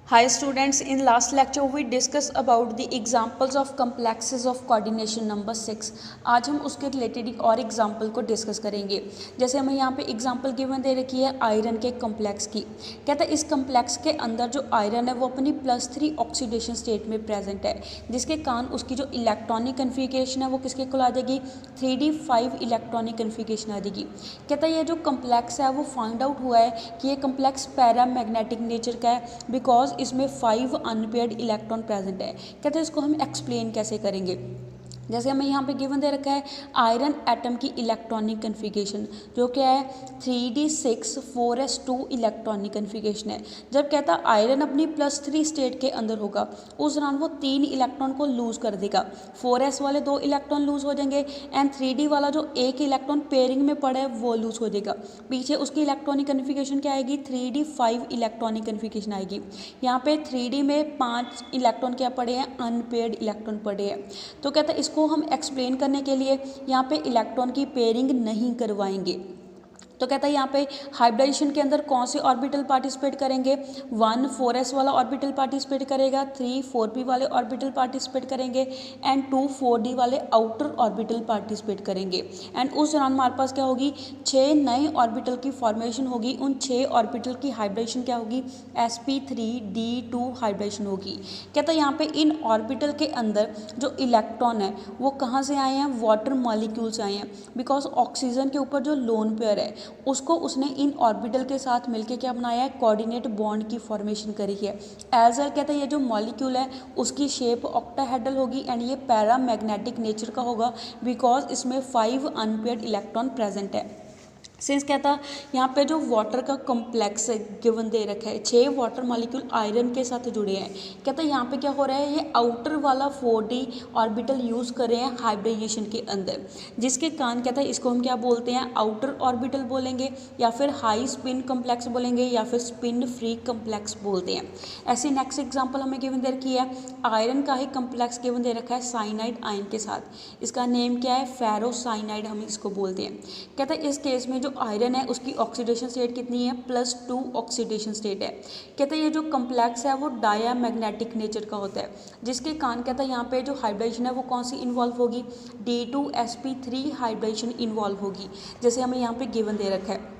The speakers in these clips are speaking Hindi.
Hi students, in last lecture we discussed about the examples of complexes of coordination number 6। आज हम उसके रिलेटेड एक और एग्जाम्पल को डिस्कस करेंगे। जैसे हमें यहाँ पे एग्जाम्पल गिवन दे रखी है आयरन के कम्प्लेक्स की। कहता है इस कम्प्लेक्स के अंदर जो आयरन है वो अपनी +3 ऑक्सीडेशन स्टेट में प्रेजेंट है, जिसके कारण उसकी जो इलेक्ट्रॉनिक कन्फिगरेशन है वो किसके को आ जाएगी 3d5 इलेक्ट्रॉनिक कन्फिगरेशन आ जाएगी। कहता है ये जो कम्प्लेक्स है वो फाइंड आउट हुआ है कि ये कम्प्लेक्स पैरामैग्नेटिक नेचर का है बिकॉज इसमें 5 अनपेयर्ड इलेक्ट्रॉन प्रेजेंट है। कहते हैं इसको हम एक्सप्लेन कैसे करेंगे। जैसे हमें यहाँ पे गिवन दे रखा है आयरन एटम की इलेक्ट्रॉनिक कन्फिगरेशन जो क्या है 3d6 4s2 इलेक्ट्रॉनिक कन्फिगरेशन है। जब कहता है आयरन अपनी +3 स्टेट के अंदर होगा उस दौरान वो 3 इलेक्ट्रॉन को लूज़ कर देगा। 4s वाले 2 इलेक्ट्रॉन लूज़ हो जाएंगे एंड 3d वाला जो एक इलेक्ट्रॉन पेयरिंग में पड़ा है वो लूज़ हो जाएगा। पीछे उसकी इलेक्ट्रॉनिक कन्फिगरेशन क्या आएगी 3d5 इलेक्ट्रॉनिक कन्फिगरेशन आएगी। यहाँ पे 3d में 5 इलेक्ट्रॉन क्या पड़े हैं अनपेयर्ड इलेक्ट्रॉन पड़े हैं। तो कहता है को हम एक्सप्लेन करने के लिए यहाँ पे इलेक्ट्रॉन की पेयरिंग नहीं करवाएंगे। तो कहता है यहाँ पे हाइब्रिडाइजेशन के अंदर कौन से ऑर्बिटल पार्टिसिपेट करेंगे 1 4s वाला ऑर्बिटल पार्टिसिपेट करेगा, 3 4p वाले ऑर्बिटल पार्टिसिपेट करेंगे एंड 2 4d वाले आउटर ऑर्बिटल पार्टिसिपेट करेंगे। एंड उस दौरान हमारे पास क्या होगी 6 नए ऑर्बिटल की फॉर्मेशन होगी। उन 6 ऑर्बिटल की हाइब्रिडाइजेशन क्या होगी sp3d2 हाइब्रिडाइजेशन होगी। कहता है यहाँ पे इन ऑर्बिटल के अंदर जो इलेक्ट्रॉन है वो कहाँ से आए हैं वाटर मॉलिक्यूल से आए हैं बिकॉज ऑक्सीजन के ऊपर जो लोन पेयर है उसको उसने इन ऑर्बिटल के साथ मिलके क्या बनाया है कोऑर्डिनेट बॉन्ड की फॉर्मेशन करी है। एज वेल कहता है ये जो मॉलिक्यूल है उसकी शेप ऑक्टाहेड्रल होगी एंड ये पैरामैग्नेटिक नेचर का होगा बिकॉज इसमें 5 अनपेयर्ड इलेक्ट्रॉन प्रेजेंट है। सिंस कहता यहाँ पे जो वाटर का कम्प्लेक्स गिवन दे रखा है 6 वाटर मॉलिक्यूल आयरन के साथ जुड़े हैं। कहता है यहाँ पे क्या हो रहा है ये आउटर वाला 4d ऑर्बिटल यूज़ कर रहे हैं हाइब्रिडाइजेशन के अंदर, जिसके कारण कहता है इसको हम क्या बोलते हैं आउटर ऑर्बिटल बोलेंगे या फिर हाई स्पिन कम्प्लेक्स बोलेंगे या फिर स्पिन फ्री कम्प्लेक्स बोलते हैं। ऐसे नेक्स्ट एग्जाम्पल हमें गिवन दे रखी है आयरन का ही कम्प्लेक्स गिवन दे रखा है साइनाइड आयन के साथ। इसका नेम क्या है फेरोसाइनाइड हम इसको बोलते हैं। कहता है इस केस में जो आयरन है उसकी ऑक्सीडेशन स्टेट कितनी है +2 ऑक्सीडेशन स्टेट है। कहते हैं ये जो कम्प्लेक्स है वो डायामैग्नेटिक नेचर का होता है, जिसके कारण कहता है यहाँ पे जो हाइब्रिडेशन है वो कौन सी इन्वॉल्व होगी D2sp3 हाइब्रिडेशन इन्वॉल्व होगी। जैसे हमें यहाँ पे गिवन दे रखा है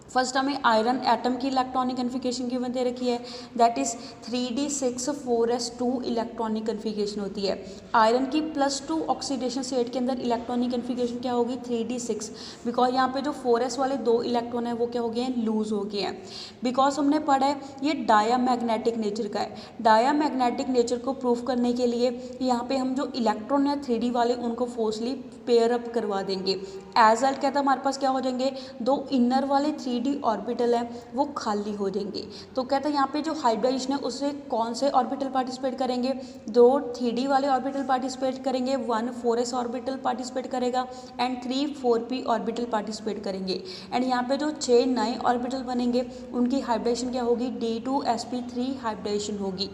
फर्स्ट हमें आयरन एटम की इलेक्ट्रॉनिक कन्फिगरेशन गिवन दे रखी है that is 3d6 4s2 electronic configuration होती है। आयरन की +2 ऑक्सीडेशन स्टेट के अंदर इलेक्ट्रॉनिक कन्फिगरेशन क्या होगी 3d6 बिकॉज यहाँ पे जो 4s वाले 2 इलेक्ट्रॉन है वो क्या हो गए हैं लूज हो गए हैं। बिकॉज हमने पढ़ा है ये डायामैग्नेटिक नेचर का है। डायामैग्नेटिक नेचर को प्रूव करने के लिए यहाँ पे हम जो इलेक्ट्रॉन है 3d वाले उनको फोर्सली पेयर अप करवा देंगे। एज वेल कहता है हमारे पास क्या हो जाएंगे 2 इनर वाले 3d ऑर्बिटल है वो खाली हो जाएंगे। तो कहता है यहाँ पे जो हाइब्रिडाइजेशन है उससे कौन से ऑर्बिटल पार्टिसिपेट करेंगे 2 3d वाले ऑर्बिटल पार्टिसिपेट करेंगे, 1 4s ऑर्बिटल पार्टिसिपेट करेगा एंड 3 4p ऑर्बिटल पार्टिसिपेट करेंगे। एंड यहाँ पे जो 6 नए ऑर्बिटल बनेंगे उनकी हाइब्रिडेशन क्या होगी D2sp3 हाइब्रिडेशन होगी,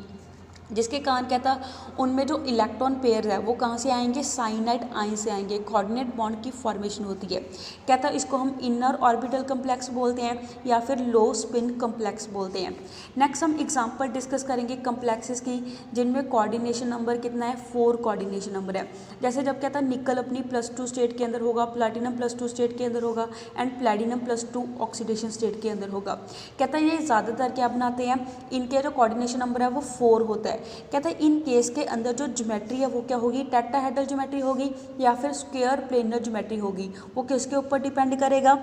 जिसके कारण कहता उनमें जो इलेक्ट्रॉन पेयर है वो कहाँ से आएंगे साइनाइड आयन से आएंगे। कोऑर्डिनेट बॉन्ड की फॉर्मेशन होती है। कहता इसको हम इनर ऑर्बिटल कम्प्लेक्स बोलते हैं या फिर लो स्पिन कम्प्लेक्स बोलते हैं। नेक्स्ट हम एग्जांपल डिस्कस करेंगे कम्प्लेक्सेस की जिनमें कोऑर्डिनेशन नंबर कितना है 4 कोऑर्डिनेशन नंबर है। जैसे जब कहता निकल अपनी +2 स्टेट के अंदर होगा, प्लैटिनम +2 स्टेट के अंदर होगा एंड प्लैटिनम +2 ऑक्सीडेशन स्टेट के अंदर होगा। कहता है ये ज़्यादातर क्या बनाते हैं इनके जो कोऑर्डिनेशन नंबर है वो 4 होता है। कहते हैं इन केस के अंदर जो ज्योमेट्री है वो क्या होगी टेट्राहेड्रल ज्योमेट्री होगी या फिर स्क्वायर प्लेनर ज्योमेट्री होगी। वो किसके ऊपर डिपेंड करेगा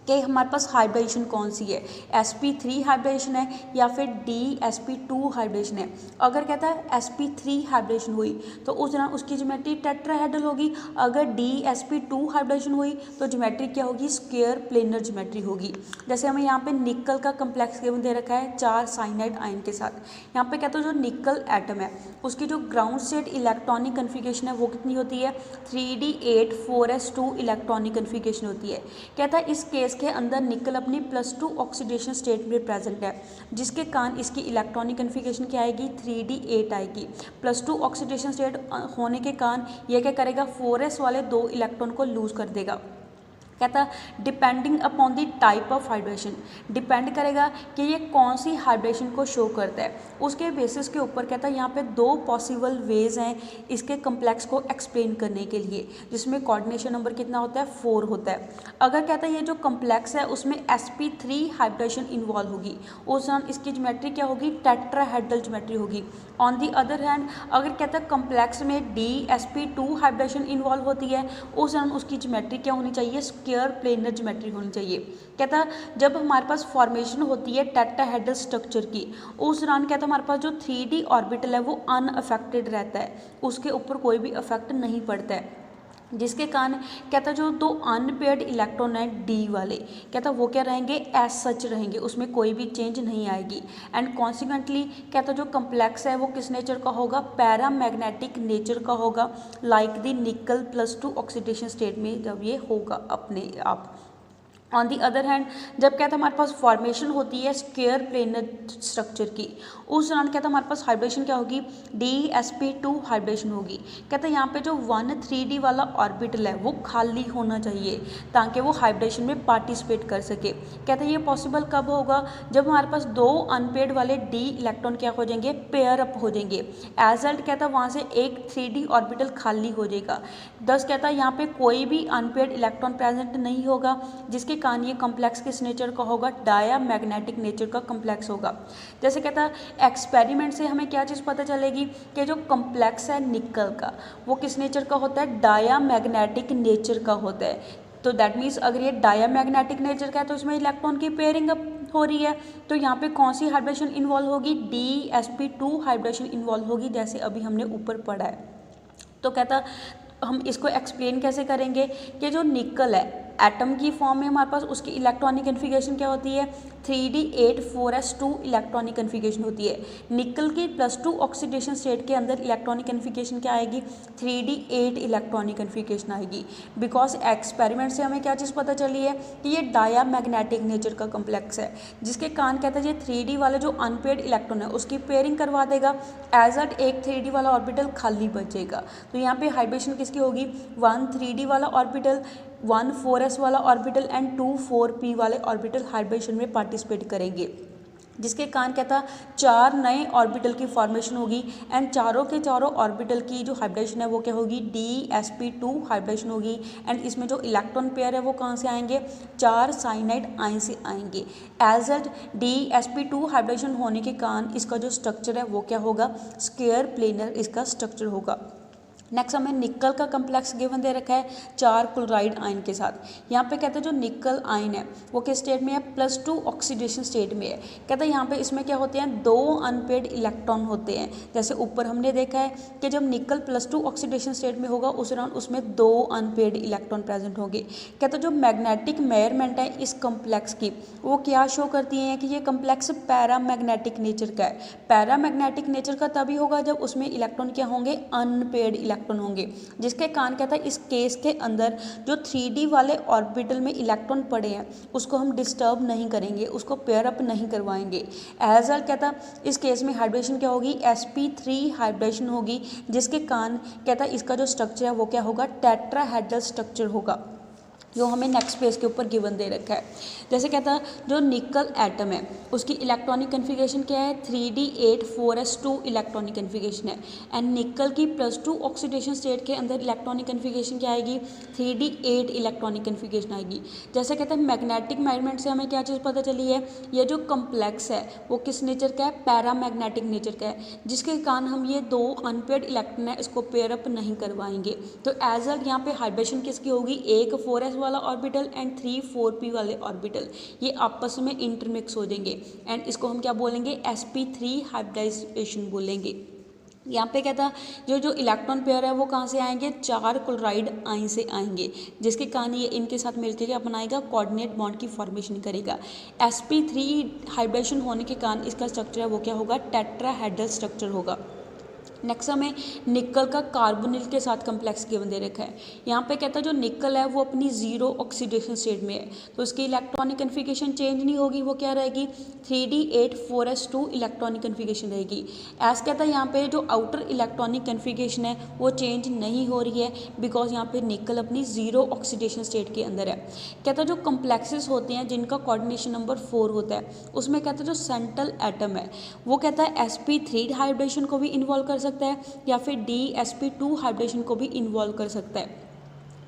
कि हमारे पास हाइब्रिडेशन कौन सी है sp3 हाइब्रिडेशन है या फिर dsp2 हाइब्रिडेशन है। अगर कहता है sp3 हाइब्रिडेशन हुई तो उस दौरान उसकी ज्योमेट्री टेट्राहेड्रल होगी। अगर dsp2 हाइब्रिडेशन हुई तो ज्योमेट्री क्या होगी स्क्वायर प्लेनर ज्योमेट्री होगी। जैसे हमें यहाँ पे निकल का कम्प्लेक्स गिवन दे रखा है 4 साइनाइड आयन के साथ। यहाँ पे कहते हैं जो निकल एटम है उसकी जो ग्राउंड स्टेट इलेक्ट्रॉनिक कन्फिगरेशन है वो कितनी होती है 3d8 4s2 इलेक्ट्रॉनिक कन्फिगरेशन होती है। कहता है इस केस के अंदर निकल अपनी +2 ऑक्सीडेशन स्टेट में प्रेजेंट है, जिसके कारण इसकी इलेक्ट्रॉनिक कन्फिगरेशन क्या आएगी 3d8 आएगी। +2 ऑक्सीडेशन स्टेट होने के कारण यह क्या करेगा 4s वाले 2 इलेक्ट्रॉन को लूज कर देगा। कहता depending upon the type of hydration, depend करेगा कि ये कौन सी हाइड्रेशन को शो करता है, उसके बेसिस के ऊपर कहता है यहाँ पे दो पॉसिबल वेज हैं इसके कम्प्लेक्स को एक्सप्लेन करने के लिए, जिसमें कोऑर्डिनेशन नंबर कितना होता है 4 होता है। अगर कहता है ये जो कम्प्लेक्स है उसमें sp3 हाइड्रेशन इन्वॉल्व होगी, उस दौरान इसकी ज्योमेट्री क्या होगी, टेट्राहेड्रल ज्योमेट्री होगी। ऑन दी अदर हैंड अगर कहता है कम्प्लेक्स में dsp2 हाइड्रेशन इन्वॉल्व होती है, उस दौरान उसकी ज्योमेट्री क्या होनी चाहिए, स्क्वायर प्लेनर ज्योमेट्री होनी चाहिए। कहता जब हमारे पास फॉर्मेशन होती है टेट्राहेड्रल स्ट्रक्चर की, उस दौरान कहता हमारे पास जो 3D ऑर्बिटल है वो अनअफेक्टेड रहता है, उसके ऊपर कोई भी इफेक्ट नहीं पड़ता है, जिसके कारण कहता जो दो अनपेयर्ड इलेक्ट्रॉन है डी वाले, कहता वो क्या रहेंगे, एज सच रहेंगे, उसमें कोई भी चेंज नहीं आएगी। एंड कॉन्सिक्वेंटली कहता जो कम्प्लेक्स है वो किस नेचर का होगा, पैरामैग्नेटिक नेचर का होगा, लाइक द निकल +2 ऑक्सीडेशन स्टेट में जब ये होगा अपने आप। ऑन दी अदर हैंड जब कहता हमारे पास फॉर्मेशन होती है स्क्वायर प्लेनर स्ट्रक्चर की, उस दौरान कहता हमारे पास हाइड्रेशन क्या होगी, dsp2 हाइड्रेशन होगी। कहता है यहाँ पे जो 1,3d वाला ऑर्बिटल है वो खाली होना चाहिए ताकि वो हाइड्रेशन में पार्टिसिपेट कर सके। कहता है ये पॉसिबल कब होगा, जब हमारे पास दो अनपेयर्ड वाले d इलेक्ट्रॉन क्या हो जाएंगे, पेयर अप हो जाएंगे। एज रिजल्ट कहता है वहाँ से एक 3d ऑर्बिटल खाली हो जाएगा, दस कहता है यहाँ पे कोई भी अनपेयर्ड इलेक्ट्रॉन प्रेजेंट नहीं होगा, जिसके कारण ये कम्प्लेक्स किस नेचर का होगा, डायामैग्नेटिक नेचर का कम्प्लेक्स होगा। जैसे कहता है एक्सपेरिमेंट से हमें क्या चीज़ पता चलेगी कि जो कम्प्लेक्स है निकल का वो किस नेचर का होता है, डायामैग्नेटिक नेचर का होता है। तो दैट मीन्स अगर ये डायामैग्नेटिक नेचर का है तो इसमें इलेक्ट्रॉन की पेयरिंग अप हो रही है, तो यहाँ पे कौन सी हाइड्रेशन इन्वॉल्व होगी, dsp2 हाइड्रेशन इन्वॉल्व होगी, जैसे अभी हमने ऊपर पढ़ा है। तो कहता हम इसको एक्सप्लेन कैसे करेंगे कि जो निकल है एटम की फॉर्म में हमारे पास उसकी इलेक्ट्रॉनिक कन्फिगरेशन क्या होती है, 3d8 4s2 इलेक्ट्रॉनिक कन्फिगरेशन होती है। निकल की +2 ऑक्सीडेशन स्टेट के अंदर इलेक्ट्रॉनिक कन्फिगरेशन क्या आएगी, 3d8 इलेक्ट्रॉनिक कन्फिगरेशन आएगी। बिकॉज एक्सपेरिमेंट से हमें क्या चीज़ पता चली है कि ये डायामैग्नेटिक नेचर का कम्प्लेक्स है, जिसके कारण कहता है ये 3d वाले जो अनपेयर्ड इलेक्ट्रॉन है उसकी पेयरिंग करवा देगा, एज अट एक 3d वाला ऑर्बिटल खाली बचेगा। तो यहाँ पे हाइड्रेशन किसकी होगी, 1 3d वाला ऑर्बिटल, 1 4s वाला ऑर्बिटल एंड 2 4p वाले ऑर्बिटल हाइड्रेशन में पार्टिसिपेट करेंगे, जिसके कारण कहता 4 नए ऑर्बिटल की फॉर्मेशन होगी एंड चारों के चारों ऑर्बिटल की जो हाइब्रेशन है वो क्या होगी, dsp2 हाइब्रेशन होगी। एंड इसमें जो इलेक्ट्रॉन पेयर है वो कहाँ से आएंगे, 4 साइनाइड आयन से आएंगे। एज एट dsp2 हाइब्रेशन होने के कारण इसका जो स्ट्रक्चर है वो क्या होगा, स्क्वायर प्लेनर इसका स्ट्रक्चर होगा। नेक्स्ट हमें निकल का कम्प्लेक्स गिवन दे रखा है 4 क्लोराइड आयन के साथ। यहाँ पे कहते हैं जो निकल आयन है वो किस स्टेट में है, +2 ऑक्सीडेशन स्टेट में है। कहते हैं यहाँ पे इसमें क्या होते हैं, 2 अनपेयर्ड इलेक्ट्रॉन होते हैं। जैसे ऊपर हमने देखा है कि जब निकल +2 ऑक्सीडेशन स्टेट में होगा उस दौरान उसमें 2 अनपेयर्ड इलेक्ट्रॉन प्रेजेंट होंगे। कहते हैं जो मैग्नेटिक मेजरमेंट है इस कम्प्लेक्स की वो क्या शो करती है कि ये कम्प्लेक्स पैरामैग्नेटिक नेचर का है। पैरामैग्नेटिक नेचर का तभी होगा जब उसमें इलेक्ट्रॉन क्या होंगे, अनपेयर्ड इलेक्ट्रॉन होंगे, जिसके कारण कहता है इस केस के अंदर जो 3d वाले ऑर्बिटल में इलेक्ट्रॉन पड़े हैं उसको हम डिस्टर्ब नहीं करेंगे, उसको पेयर अप नहीं करवाएंगे। एज वेल कहता इस केस में हाइड्रेशन क्या होगी, sp3 हाइड्रेशन होगी, जिसके कारण कहता इसका जो स्ट्रक्चर है वो क्या होगा, टेट्राहेड्रल स्ट्रक्चर होगा, जो हमें नेक्स्ट पेज के ऊपर गिवन दे रखा है। जैसे कहता जो निकल एटम है उसकी इलेक्ट्रॉनिक कन्फिगरेशन क्या है, 3d8 4s2 इलेक्ट्रॉनिक कन्फिगरेशन है। एंड निकल की +2 ऑक्सीडेशन स्टेट के अंदर इलेक्ट्रॉनिक कन्फिगरेशन क्या आएगी, 3d8 इलेक्ट्रॉनिक कन्फिगरेशन आएगी। जैसे कहते हैं मैग्नेटिक मेजरमेंट से हमें क्या चीज़ पता चली है, ये जो कम्प्लेक्स है वो किस नेचर का है, पैरामैग्नेटिक नेचर का है, जिसके कारण हम ये 2 अनपेयर्ड इलेक्ट्रॉन है इसको पेयर अप नहीं करवाएंगे। तो एज अ यहाँ पे हाइड्रेशन किसकी होगी, एक 4s वाला ऑर्बिटल एंड 3 4p वाले ऑर्बिटल ये आपस में इंटरमिक्स हो जाएंगे एंड इसको हम क्या बोलेंगे, sp3 हाइब्रिडाइजेशन बोलेंगे। यहाँ पे कहता जो इलेक्ट्रॉन पेयर है वो कहाँ से आएंगे, 4 क्लोराइड आयन से आएंगे, जिसके कारण ये इनके साथ मिलकर क्या बनाएगा, कोऑर्डिनेट बॉन्ड की फॉर्मेशन करेगा। sp3 हाइब्रिडेशन होने के कारण इसका स्ट्रक्चर है वो क्या होगा, टेट्राहेड्रल स्ट्रक्चर होगा। नेक्स्ट हमें निकल का कार्बोनिल के साथ कम्प्लेक्स गिवन दे रखा है। यहाँ पे कहता है जो निकल है वो अपनी जीरो ऑक्सीडेशन स्टेट में है, तो इसकी इलेक्ट्रॉनिक कन्फिगरेशन चेंज नहीं होगी, वो क्या रहेगी 3d8 4s2 इलेक्ट्रॉनिक कन्फिगरेशन रहेगी। एज कहता है यहाँ पे जो आउटर इलेक्ट्रॉनिक कन्फिगरेशन है वो चेंज नहीं हो रही है, बिकॉज यहाँ पे निकल अपनी जीरो ऑक्सीडेशन स्टेट के अंदर है। कहता है जो कम्प्लेक्सेस होते हैं जिनका कोऑर्डिनेशन नंबर 4 होता है, उसमें कहता है जो सेंट्रल एटम है वो कहता है sp3 हाइब्रिडेशन को भी इन्वॉल्व कर सकता है या फिर dsp2 हाइब्रिडेशन को भी इन्वॉल्व कर सकता है।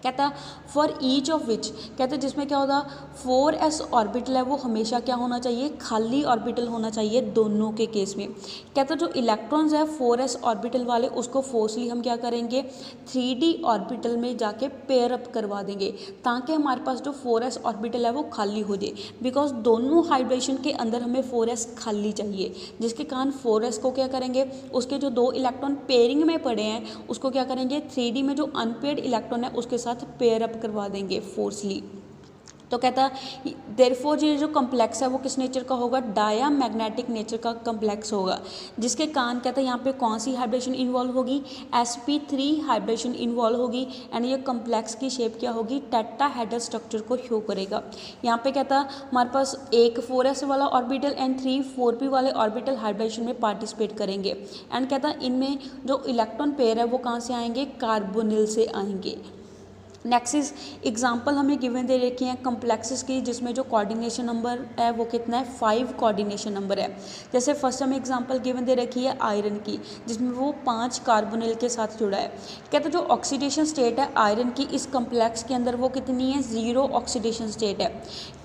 कहता फॉर ईच ऑफ विच, कहते जिसमें क्या होगा 4s ऑर्बिटल है वो हमेशा क्या होना चाहिए, खाली ऑर्बिटल होना चाहिए दोनों के केस में। कहता जो इलेक्ट्रॉन्स है 4s ऑर्बिटल वाले उसको फोर्सली हम क्या करेंगे 3d ऑर्बिटल में जाके पेयर अप करवा देंगे, ताकि हमारे पास जो 4s ऑर्बिटल है वो खाली हो जाए, बिकॉज दोनों हाइब्रिडेशन के अंदर हमें 4s खाली चाहिए, जिसके कारण 4s को क्या करेंगे उसके जो 2 इलेक्ट्रॉन पेयरिंग में पड़े हैं उसको क्या करेंगे 3d में जो अनपेयर्ड इलेक्ट्रॉन है उसके साथ पेयर अप करवा देंगे फोर्सली। तो कहता देयरफॉर ये जो कम्प्लेक्स है वो किस नेचर का होगा, डाया मैग्नेटिक नेचर का कम्प्लेक्स होगा, जिसके कारण कहता है यहाँ पे कौन सी हाइब्रिडेशन इन्वॉल्व होगी sp3 हाइब्रिडेशन इन्वॉल्व होगी, एंड ये कम्प्लेक्स की शेप क्या होगी टेट्राहेड्रल स्ट्रक्चर को शो करेगा। यहाँ पे कहता हमारे पास एक 4s वाला ऑर्बिटल एंड 3 4p वाले ऑर्बिटल हाइब्रिडेशन में पार्टिसिपेट करेंगे, एंड कहता इनमें जो इलेक्ट्रॉन पेयर है वो कहाँ से आएंगे, कार्बोनिल से आएंगे। नेक्स्ट इज एग्जाम्पल हमें गिवन दे रखी हैं कम्प्लेक्सेस की, जिसमें जो कोऑर्डिनेशन नंबर है वो कितना है 5 कोऑर्डिनेशन नंबर है। जैसे फर्स्ट हमें एग्जाम्पल गिवन दे रखी है आयरन की, जिसमें वो 5 कार्बोनिल के साथ जुड़ा है। कहते जो ऑक्सीडेशन स्टेट है आयरन की इस कम्प्लेक्स के अंदर वो कितनी है, 0 ऑक्सीडेशन स्टेट है।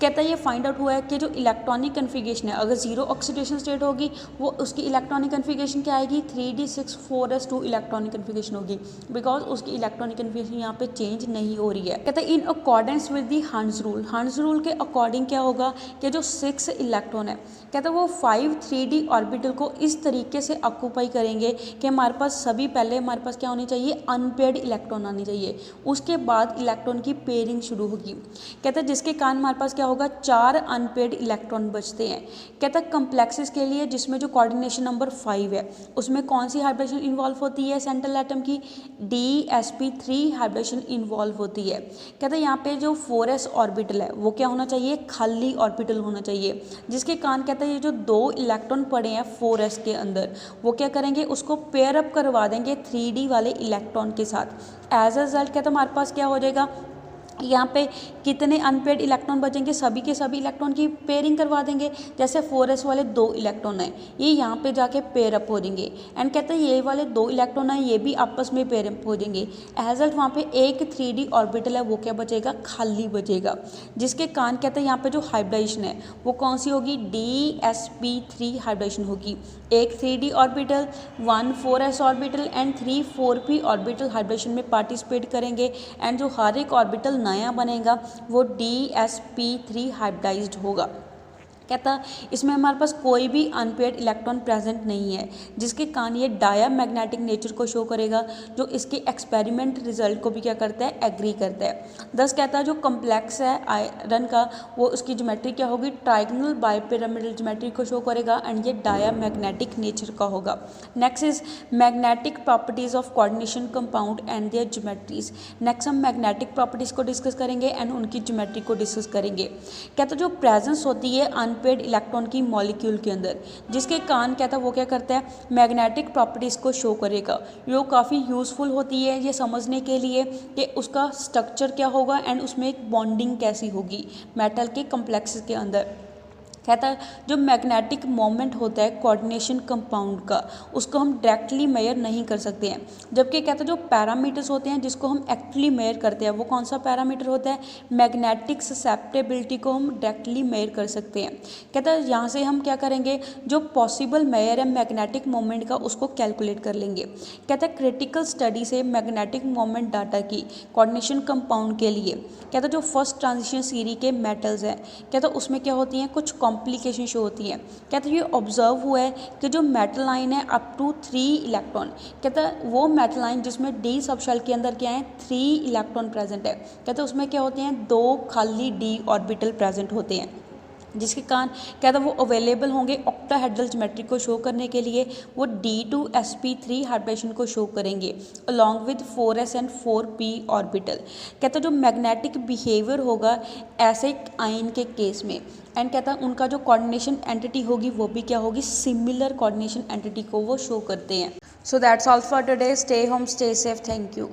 कहता है ये फाइंड आउट हुआ है कि जो इलेक्ट्रॉनिक कन्फिगरेशन है अगर 0 ऑक्सीडेशन स्टेट होगी वो उसकी इलेक्ट्रॉनिक कन्फिगरेशन क्या आएगी 3d6 4s2 इलेक्ट्रॉनिक कन्फिगरेशन होगी, बिकॉज उसकी इलेक्ट्रॉनिक कन्फिगरेशन यहाँ पे चेंज नहीं हो रही है। कहते हैं इन अकॉर्डेंस विद दी हंस रूल, हंस रूल के अकॉर्डिंग क्या होगा कि जो 6 इलेक्ट्रॉन है कहते हैं वो 5 3d ऑर्बिटल को इस तरीके से ऑक्यूपाई करेंगे कि हमारे पास सभी पहले हमारे पास क्या होनी चाहिए अनपेयर्ड इलेक्ट्रॉन आनी चाहिए, उसके बाद इलेक्ट्रॉन की पेयरिंग शुरू होगी। कहते हैं जिसके कारण हमारे पास क्या होगा 4 अनपेयर्ड इलेक्ट्रॉन बचते हैं। कहता है कम्प्लेक्सेस के लिए जिसमें जो कोऑर्डिनेशन नंबर 5 है उसमें कौन सी हाइब्रिडेशन इन्वॉल्व होती है सेंट्रल एटम की, dsp3 हाइब्रिडेशन इन्वॉल्व होती है। कहते हैं यहाँ पे जो 4s ऑर्बिटल है वो क्या होना चाहिए, खाली ऑर्बिटल होना चाहिए, जिसके कारण कहते हैं ये जो 2 इलेक्ट्रॉन पड़े हैं 4s के अंदर वो क्या करेंगे उसको पेयर अप करवा देंगे 3d वाले इलेक्ट्रॉन के साथ। एज अ रिजल्ट कहते हैं हमारे पास क्या हो जाएगा, यहाँ पे कितने अनपेयर्ड इलेक्ट्रॉन बचेंगे, सभी के सभी इलेक्ट्रॉन की पेयरिंग करवा देंगे। जैसे 4s वाले 2 इलेक्ट्रॉन हैं ये यहाँ पे जाके पेयर अप हो जाएंगे, एंड कहते हैं ये वाले 2 इलेक्ट्रॉन हैं ये भी आपस में पेयर अप हो जाएंगे। एज रिजल्ट वहाँ पे एक 3d ऑर्बिटल है वो क्या बचेगा, खाली बचेगा, जिसके कारण कहते हैं यहाँ पे जो हाइब्रिडेशन है वो कौन सी होगी, dsp3 हाइब्रिडेशन होगी। एक 3d orbital 1 4s orbital and 3 4p orbital hybridisation में पार्टिसिपेट करेंगे, एंड जो हर एक ऑर्बिटल नया बनेगा वो dsp3 हाइब्रिडाइज्ड होगा। कहता इसमें हमारे पास कोई भी अनपेयर्ड इलेक्ट्रॉन प्रेजेंट नहीं है, जिसके कारण ये डाया मैग्नेटिक नेचर को शो करेगा, जो इसके एक्सपेरिमेंट रिजल्ट को भी क्या करता है, एग्री करता है। दस कहता है जो कम्प्लेक्स है आयरन का वो उसकी ज्योमेट्री क्या होगी, ट्राइगोनल बाइपिरामिडल ज्योमेट्री को शो करेगा, एंड ये डाया मैग्नेटिक नेचर का होगा। Next is magnetic properties of coordination compound and their geometries. नेक्स्ट हम मैग्नेटिक प्रॉपर्टीज को डिस्कस करेंगे एंड उनकी ज्योमेट्री को डिस्कस करेंगे। कहता जो प्रेजेंस होती है अनपेयर्ड इलेक्ट्रॉन की मॉलिक्यूल के अंदर, जिसके कारण कहता है वो क्या करता है, मैग्नेटिक प्रॉपर्टीज़ को शो करेगा। ये काफ़ी यूज़फुल होती है ये समझने के लिए कि उसका स्ट्रक्चर क्या होगा एंड उसमें एक बॉन्डिंग कैसी होगी मेटल के कम्प्लेक्स के अंदर। कहता है जो मैग्नेटिक मोमेंट होता है कोऑर्डिनेशन कंपाउंड का उसको हम डायरेक्टली मेजर नहीं कर सकते हैं, जबकि कहता है जो पैरामीटर्स होते हैं जिसको हम एक्चुअली मेजर करते हैं वो कौन सा पैरामीटर होता है, मैग्नेटिक ससेप्टेबिलिटी को हम डायरेक्टली मेजर कर सकते हैं। कहता है यहाँ से हम क्या करेंगे, जो पॉसिबल मेजर है मैग्नेटिक मोमेंट का उसको कैलकुलेट कर लेंगे। कहता है क्रिटिकल स्टडी से मैग्नेटिक मोमेंट डाटा की कोऑर्डिनेशन कंपाउंड के लिए कहता है जो फर्स्ट ट्रांजिशन सीरीज के मेटल्स हैं कहता है उसमें क्या होती हैं, कुछ कॉम्प्लिकेशन शो होती है। कहते हैं ये ऑब्जर्व हुआ है कि जो मेटल लाइन है अप टू 3 इलेक्ट्रॉन, कहता है वो मेटल लाइन जिसमें d सबशेल के अंदर क्या है 3 इलेक्ट्रॉन प्रेजेंट है, कहते हैं उसमें क्या होते हैं 2 खाली d ऑर्बिटल प्रेजेंट होते हैं। जिसके कारण क्या था वो अवेलेबल होंगे ऑक्टाहेड्रल ज्योमेट्री को शो करने के लिए, वो D2sp3 हाइब्रिडेशन को शो करेंगे along with 4s and 4p orbital. कहता जो मैग्नेटिक बिहेवियर होगा ऐसे आयन के केस में, एंड कहता है उनका जो कोऑर्डिनेशन एंटिटी होगी वो भी क्या होगी, सिमिलर कोऑर्डिनेशन एंटिटी को वो शो करते हैं। So that's all for today, stay home stay safe, thank you.